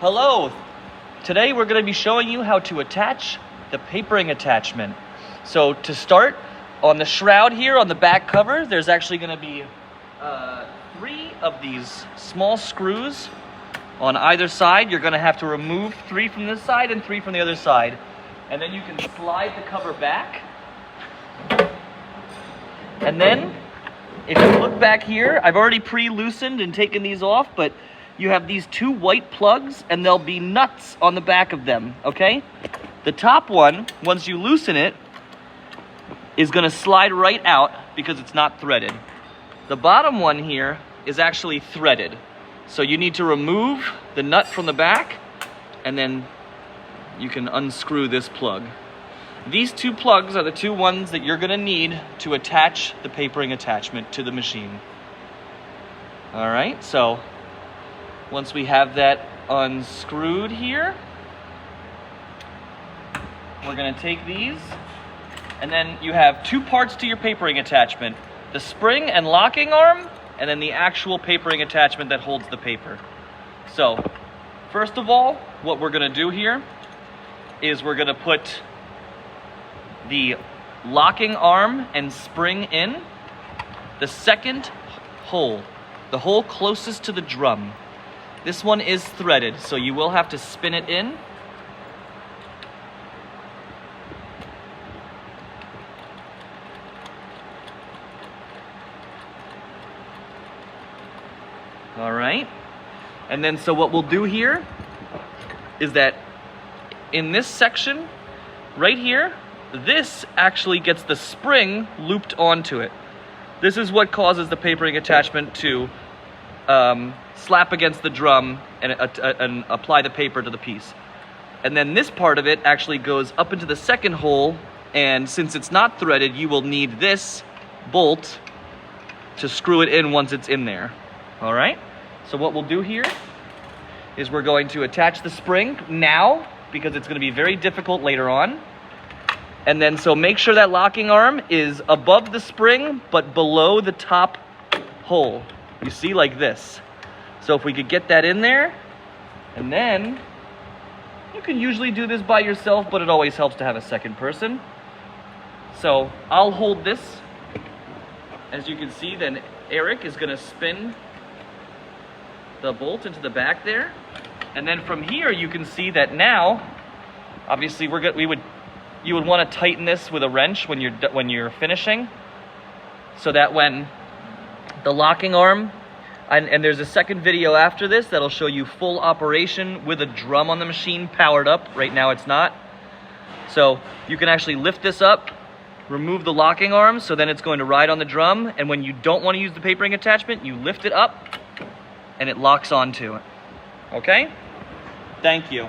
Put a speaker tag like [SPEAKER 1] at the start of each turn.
[SPEAKER 1] Hello! Today we're going to be showing you how to attach the papering attachment. So to start, on the shroud here on the back cover, there's actually going to be 3 of these small screws on either side. You're going to have to remove 3 from this side and 3 from the other side. And then you can slide the cover back. And then, if you look back here, I've already pre-loosened and taken these off, but you have these 2 white plugs, and there'll be nuts on the back of them, okay? The top one, once you loosen it, is going to slide right out because it's not threaded. The bottom one here is actually threaded. So you need to remove the nut from the back, and then you can unscrew this plug. These 2 plugs are the 2 ones that you're going to need to attach the papering attachment to the machine. All right, so once we have that unscrewed here, we're going to take these, and then you have 2 parts to your papering attachment: the spring and locking arm, and then the actual papering attachment that holds the paper. So, first of all, what we're going to do here is we're going to put the locking arm and spring in the second hole, the hole closest to the drum. This one is threaded, so you will have to spin it in. All right. And then so what we'll do here is that in this section right here, this actually gets the spring looped onto it. This is what causes the papering attachment to slap against the drum and apply the paper to the piece. And then this part of it actually goes up into the second hole, and since it's not threaded, you will need this bolt to screw it in once it's in there. All right? So what we'll do here is we're going to attach the spring now, because it's going to be very difficult later on. And then so make sure that locking arm is above the spring, but below the top hole. You see, like this. So if we could get that in there, and then you can usually do this by yourself, but it always helps to have a second person. So I'll hold this. As you can see, then Eric is going to spin the bolt into the back there. And then from here, you can see that now, obviously you would want to tighten this with a wrench when you're finishing, so that when the locking arm, and there's a second video after this that'll show you full operation with a drum on the machine powered up. Right now it's not. So you can actually lift this up, remove the locking arm, so then it's going to ride on the drum, and when you don't want to use the papering attachment, you lift it up and it locks onto it. Okay? Thank you.